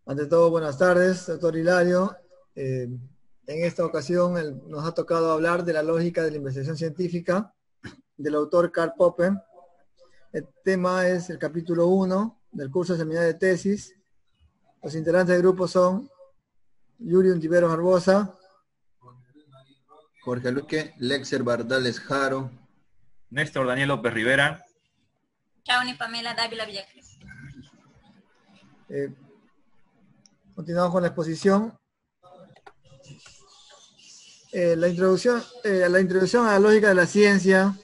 Ante todo, buenas tardes, doctor Hilario. En esta ocasión nos ha tocado hablar de la lógica de la investigación científica del autor Karl Popper. El tema es el capítulo 1 del curso de seminario de tesis. Los integrantes del grupo son Yuri Untiveros Barbosa, Jorge Luque, Lexer Bardales Jaro, Néstor Daniel López Rivera, Chauni Pamela Dávila Villacres. Continuamos con la exposición. La introducción a la lógica de la ciencia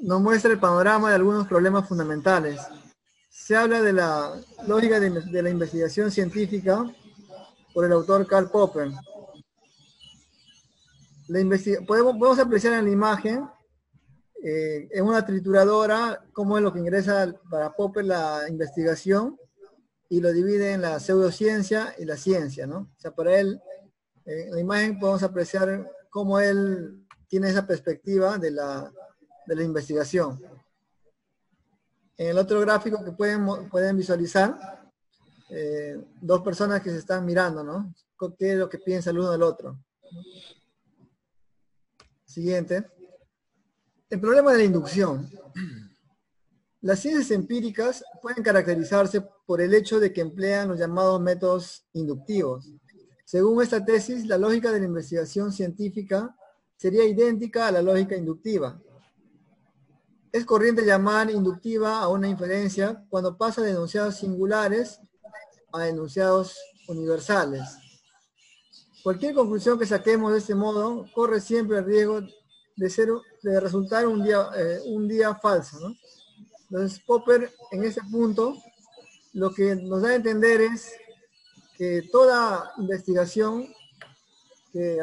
nos muestra el panorama de algunos problemas fundamentales. Se habla de la lógica de la investigación científica por el autor Karl Popper. Podemos apreciar en la imagen, en una trituradora, cómo es lo que ingresa para Popper la investigación y lo divide en la pseudociencia y la ciencia, ¿no? O sea, para él, en la imagen podemos apreciar cómo él tiene esa perspectiva de la investigación. En el otro gráfico que pueden visualizar, dos personas que se están mirando, ¿no? ¿Qué es lo que piensa el uno del otro? Siguiente. El problema de la inducción. Las ciencias empíricas pueden caracterizarse por el hecho de que emplean los llamados métodos inductivos. Según esta tesis, la lógica de la investigación científica sería idéntica a la lógica inductiva. Es corriente llamar inductiva a una inferencia cuando pasa de enunciados singulares a enunciados universales. Cualquier conclusión que saquemos de este modo corre siempre el riesgo de resultar un día falso, ¿no? Entonces, Popper, en ese punto, lo que nos da a entender es que toda investigación que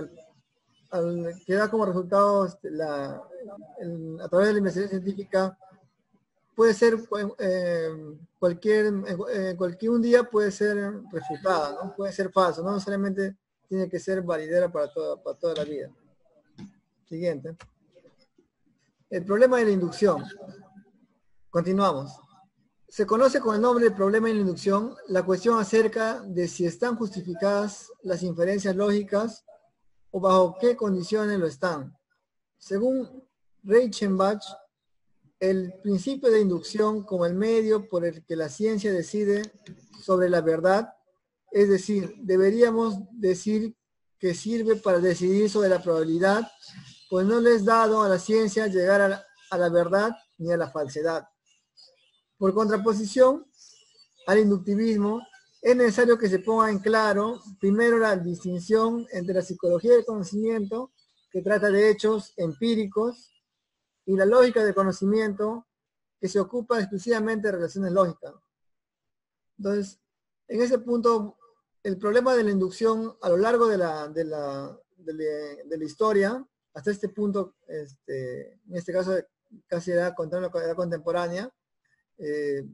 da como resultado a través de la investigación científica puede ser un día puede ser refutada, ¿no? Puede ser falso, no necesariamente tiene que ser validera para toda la vida. Siguiente. El problema de la inducción. Continuamos. Se conoce con el nombre de problema de la inducción la cuestión acerca de si están justificadas las inferencias lógicas o bajo qué condiciones lo están. Según Reichenbach, el principio de inducción como el medio por el que la ciencia decide sobre la verdad, es decir, deberíamos decir que sirve para decidir sobre la probabilidad, pues no le es dado a la ciencia llegar a la verdad ni a la falsedad. Por contraposición al inductivismo, es necesario que se ponga en claro primero la distinción entre la psicología del conocimiento, que trata de hechos empíricos, y la lógica del conocimiento, que se ocupa exclusivamente de relaciones lógicas. Entonces, en ese punto, el problema de la inducción a lo largo de la historia, hasta este punto, en este caso casi era contemporánea, el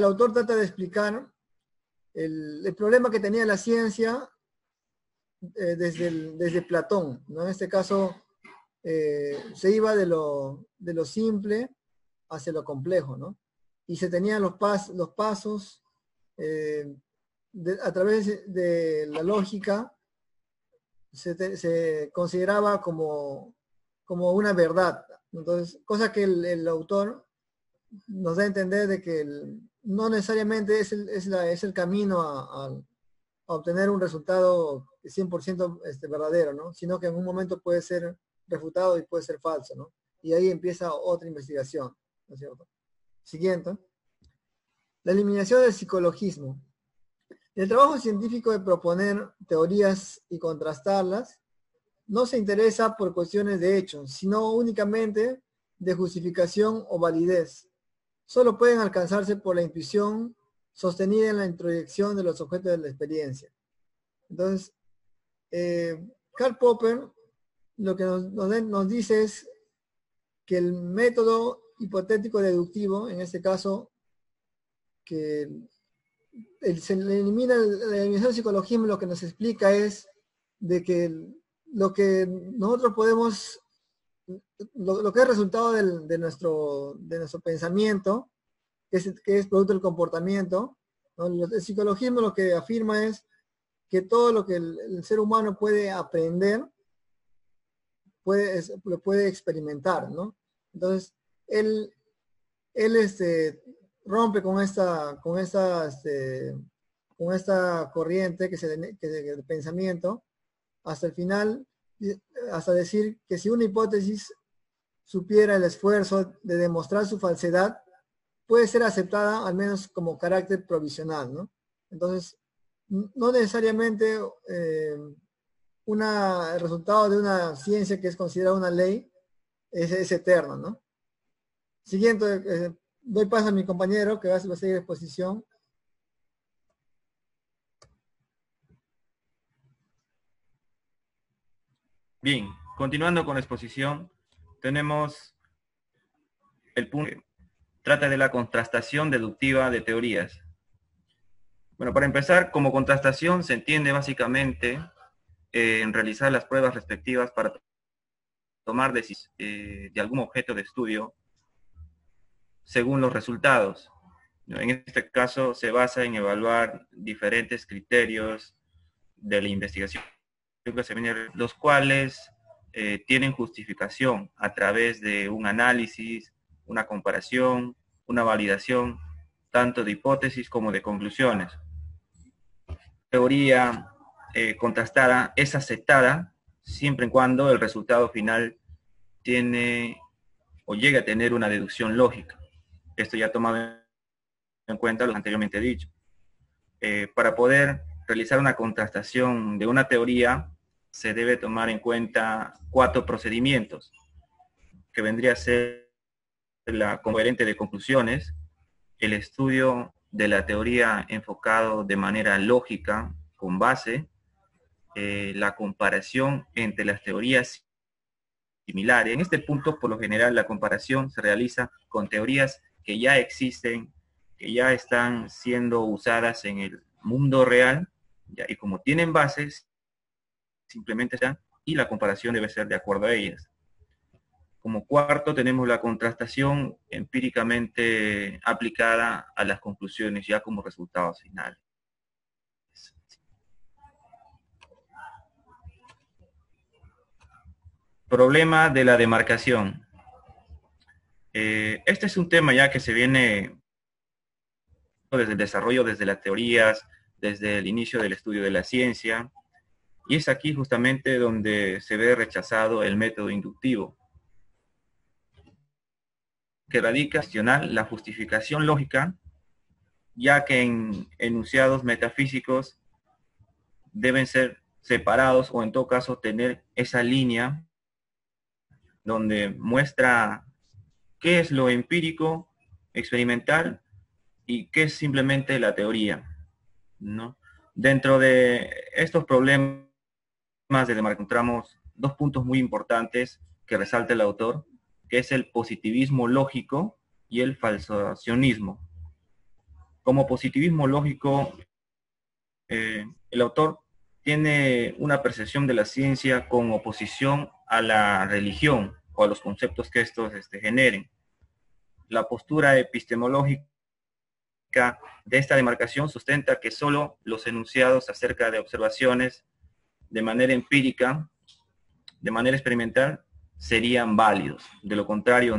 autor trata de explicar el problema que tenía la ciencia desde Platón, ¿no? En este caso se iba de lo simple hacia lo complejo, ¿no? Y se tenían los pasos a través de la lógica, se consideraba como una verdad. Entonces, cosa que el autor nos da a entender de que no necesariamente es el camino a obtener un resultado 100% verdadero, ¿no? Sino que en un momento puede ser refutado y puede ser falso, ¿no? Y ahí empieza otra investigación, ¿no es cierto? Siguiente. La eliminación del psicologismo. El trabajo científico de proponer teorías y contrastarlas no se interesa por cuestiones de hechos, sino únicamente de justificación o validez. Solo pueden alcanzarse por la intuición sostenida en la introyección de los objetos de la experiencia. Entonces, Karl Popper lo que nos dice es que el método hipotético deductivo, en este caso, que se elimina la eliminación del psicologismo, lo que nos explica es de que lo que nosotros podemos, lo que es resultado de nuestro pensamiento, que es producto del comportamiento, ¿no? El psicologismo lo que afirma es que todo lo que el ser humano puede aprender, lo puede experimentar, ¿no? Entonces, él rompe con esta corriente de pensamiento hasta el final, hasta decir que si una hipótesis supiera el esfuerzo de demostrar su falsedad, puede ser aceptada al menos como carácter provisional, ¿no? Entonces, no necesariamente el resultado de una ciencia que es considerada una ley es eterno, ¿no? Siguiente, doy paso a mi compañero que va a seguir exposición. Bien, continuando con la exposición, tenemos el punto que trata de la contrastación deductiva de teorías. Bueno, para empezar, como contrastación se entiende básicamente en realizar las pruebas respectivas para tomar decisiones de algún objeto de estudio según los resultados. En este caso se basa en evaluar diferentes criterios de la investigación, los cuales tienen justificación a través de un análisis, una comparación, una validación, tanto de hipótesis como de conclusiones. Teoría contrastada es aceptada siempre y cuando el resultado final tiene o llegue a tener una deducción lógica. Esto ya tomado en cuenta lo anteriormente dicho. Para poder realizar una contrastación de una teoría, se debe tomar en cuenta 4 procedimientos, que vendría a ser la coherente de conclusiones, el estudio de la teoría enfocado de manera lógica, con base, la comparación entre las teorías similares. En este punto, por lo general, la comparación se realiza con teorías que ya existen, que ya están siendo usadas en el mundo real, ¿ya? Y como tienen bases, simplemente están, y la comparación debe ser de acuerdo a ellas. Como cuarto, tenemos la contrastación empíricamente aplicada a las conclusiones ya como resultados finales. Problema de la demarcación. Este es un tema ya que se viene desde el desarrollo, desde las teorías, desde el inicio del estudio de la ciencia, y es aquí justamente donde se ve rechazado el método inductivo, que radica en cuestionar la justificación lógica, ya que en enunciados metafísicos deben ser separados o en todo caso tener esa línea donde muestra qué es lo empírico, experimental y qué es simplemente la teoría, ¿no? Dentro de estos problemas de demarcación encontramos 2 puntos muy importantes que resalta el autor, que es el positivismo lógico y el falsacionismo. Como positivismo lógico, el autor tiene una percepción de la ciencia con oposición a la religión o a los conceptos que estos generen. La postura epistemológica de esta demarcación sustenta que solo los enunciados acerca de observaciones de manera empírica, de manera experimental, serían válidos. De lo contrario,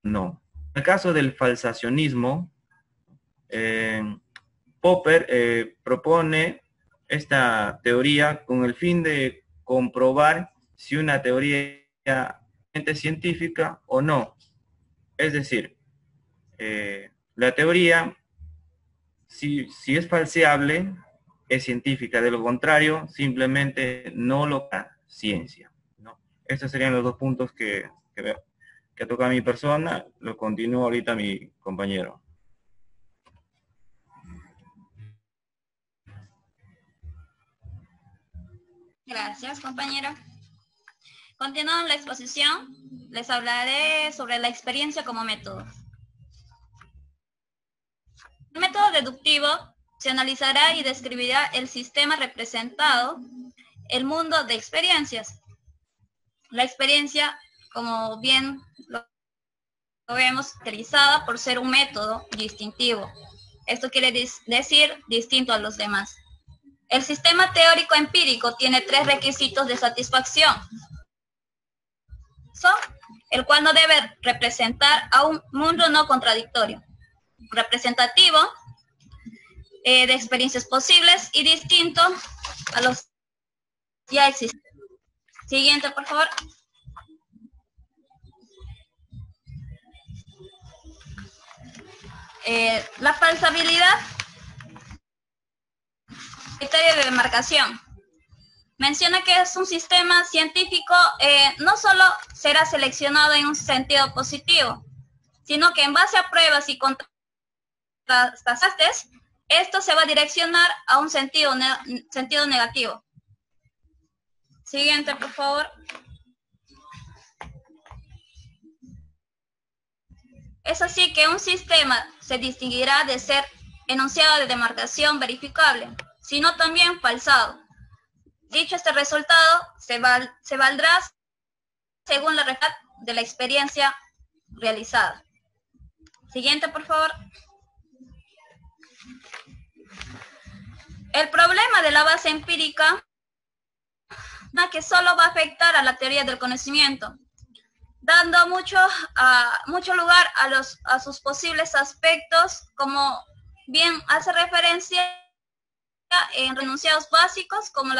no. En el caso del falsacionismo, Popper propone esta teoría con el fin de comprobar si una teoría es científica o no. Es decir, la teoría, si es falseable, es científica. De lo contrario, simplemente no lo es ciencia, ¿no? Estos serían los 2 puntos que toca mi persona. Lo continúa ahorita mi compañero. Gracias, compañero. Continuando la exposición, les hablaré sobre la experiencia como método. El método deductivo se analizará y describirá el sistema representado, el mundo de experiencias. La experiencia, como bien lo vemos caracterizada por ser un método distintivo. Esto quiere decir distinto a los demás. El sistema teórico empírico tiene 3 requisitos de satisfacción. Son el cual no debe representar a un mundo no contradictorio, representativo, de experiencias posibles y distinto a los ya existentes. Siguiente, por favor. La falsabilidad, criterio de demarcación. Menciona que es un sistema científico, no solo será seleccionado en un sentido positivo, sino que en base a pruebas y contrastes, esto se va a direccionar a un sentido negativo. Siguiente, por favor. Es así que un sistema se distinguirá de ser enunciado de demarcación verificable, sino también falsado. Dicho este resultado, se valdrá según la realidad de la experiencia realizada. Siguiente, por favor. El problema de la base empírica es que solo va a afectar a la teoría del conocimiento, dando mucho lugar a sus posibles aspectos, como bien hace referencia en enunciados básicos como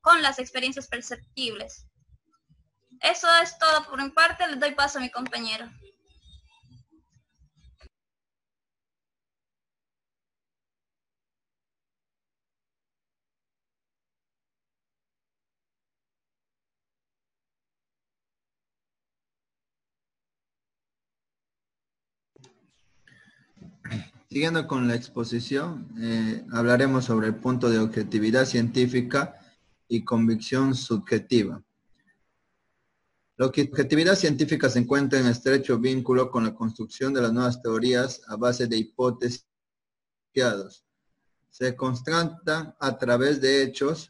con las experiencias perceptibles. Eso es todo por mi parte, le doy paso a mi compañero. Siguiendo con la exposición, hablaremos sobre el punto de objetividad científica y convicción subjetiva. La objetividad científica se encuentra en estrecho vínculo con la construcción de las nuevas teorías a base de hipótesis. Se constatan a través de hechos,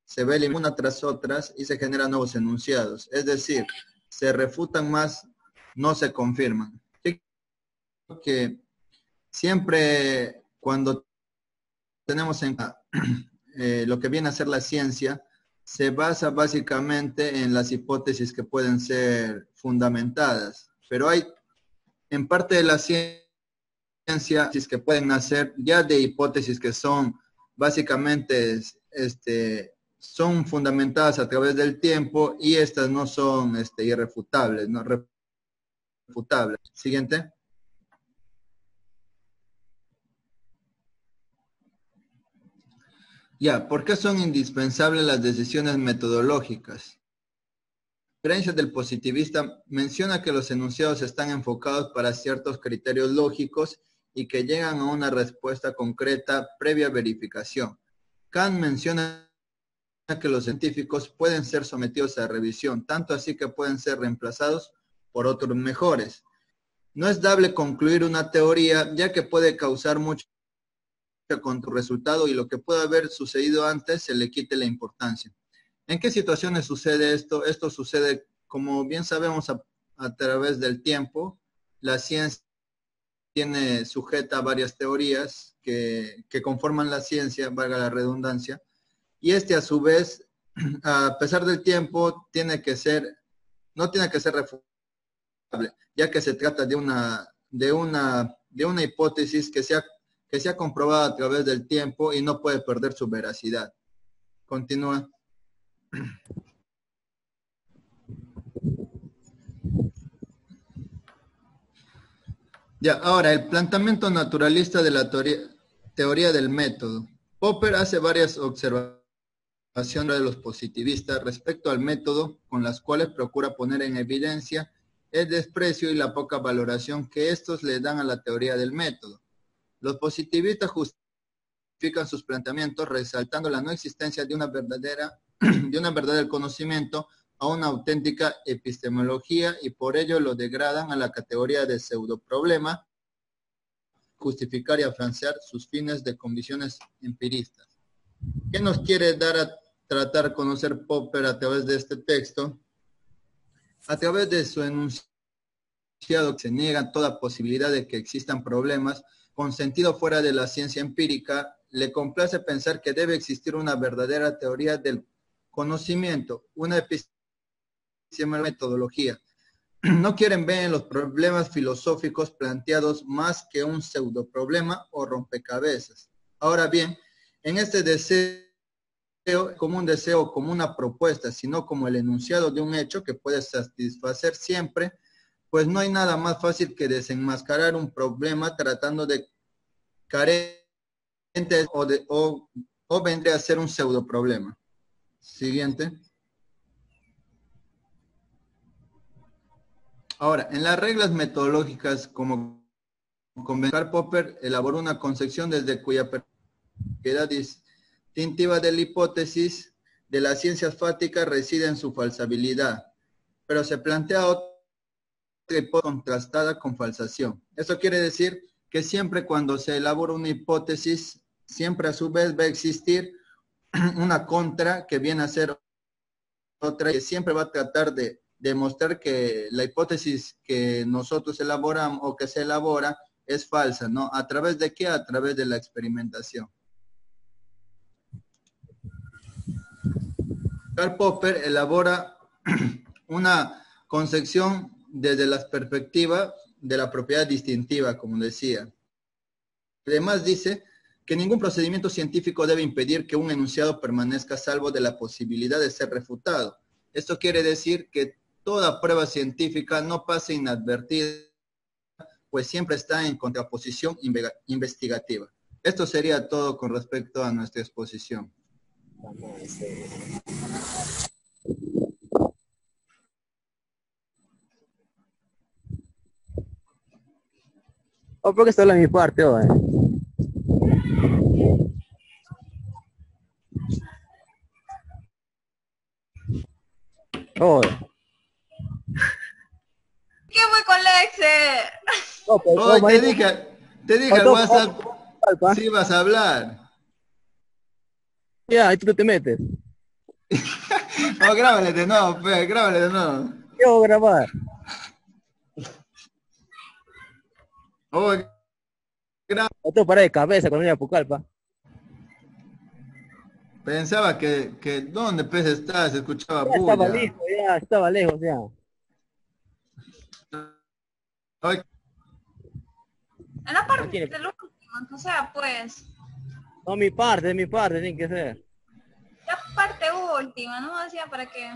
se ve una tras otras y se generan nuevos enunciados, es decir, se refutan más, no se confirman. Que siempre cuando tenemos en lo que viene a ser la ciencia, se basa básicamente en las hipótesis que pueden ser fundamentadas, pero hay en parte de la ciencia que pueden nacer ya de hipótesis que son básicamente son fundamentadas a través del tiempo y estas no son irrefutables, no refutables. Siguiente. Ya, ¿por qué son indispensables las decisiones metodológicas? La creencia del positivista menciona que los enunciados están enfocados para ciertos criterios lógicos y que llegan a una respuesta concreta previa verificación. Kant menciona que los científicos pueden ser sometidos a revisión, tanto así que pueden ser reemplazados por otros mejores. No es dable concluir una teoría, ya que puede causar mucho con tu resultado y lo que puede haber sucedido antes se le quite la importancia. ¿En qué situaciones sucede esto? Esto sucede, como bien sabemos, a través del tiempo. La ciencia tiene sujeta a varias teorías que conforman la ciencia, valga la redundancia, y a su vez, a pesar del tiempo, no tiene que ser refutable, ya que se trata de una hipótesis que sea comprobada a través del tiempo y no puede perder su veracidad. Continúa. Ya, ahora, el planteamiento naturalista de la teoría del método. Popper hace varias observaciones de los positivistas respecto al método, con las cuales procura poner en evidencia el desprecio y la poca valoración que estos le dan a la teoría del método. Los positivistas justifican sus planteamientos resaltando la no existencia de una verdadera del conocimiento a una auténtica epistemología y por ello lo degradan a la categoría de pseudoproblema, justificar y afianzar sus fines de condiciones empiristas. ¿Qué nos quiere dar a tratar conocer Popper a través de este texto? A través de su enunciado se niega toda posibilidad de que existan problemas con sentido fuera de la ciencia empírica, le complace pensar que debe existir una verdadera teoría del conocimiento, una metodología. No quieren ver en los problemas filosóficos planteados más que un pseudo problema o rompecabezas. Ahora bien, en este deseo, como un deseo, como una propuesta, sino como el enunciado de un hecho que puede satisfacer siempre, pues no hay nada más fácil que desenmascarar un problema tratando de carentes o vendría a ser un pseudo problema. Siguiente. Ahora, en las reglas metodológicas, como Karl Popper elaboró una concepción desde cuya propiedad distintiva de la hipótesis de las ciencias fácticas reside en su falsabilidad, pero se plantea otra hipótesis contrastada con falsación. Eso quiere decir que siempre cuando se elabora una hipótesis, siempre a su vez va a existir una contra que viene a ser otra, que siempre va a tratar de demostrar que la hipótesis que nosotros elaboramos o que se elabora es falsa, ¿no? ¿A través de qué? A través de la experimentación. Karl Popper elabora una concepción desde la perspectiva de la propiedad distintiva, como decía. Además dice que ningún procedimiento científico debe impedir que un enunciado permanezca salvo de la posibilidad de ser refutado. Esto quiere decir que toda prueba científica no pasa inadvertida, pues siempre está en contraposición investigativa. Esto sería todo con respecto a nuestra exposición. Oh, porque esto es mi parte, oh, Oh. ¿Qué fue con Lexer? Oh, pues, Oh, oh, te dije al WhatsApp si vas a hablar. Ya, y tú te metes. Oh, grábale de nuevo, grábale de nuevo. Yo voy a grabar. Oh, Otro para de cabeza cuando venía a Pucallpa. pensaba que ¿dónde pues estás? Escuchaba Ya estaba bulla. lejos, ya estaba lejos, ya. Ay, En la parte tiene- del último, o sea, pues, No, de mi parte, tiene que ser. la parte última, ¿no? Decía para que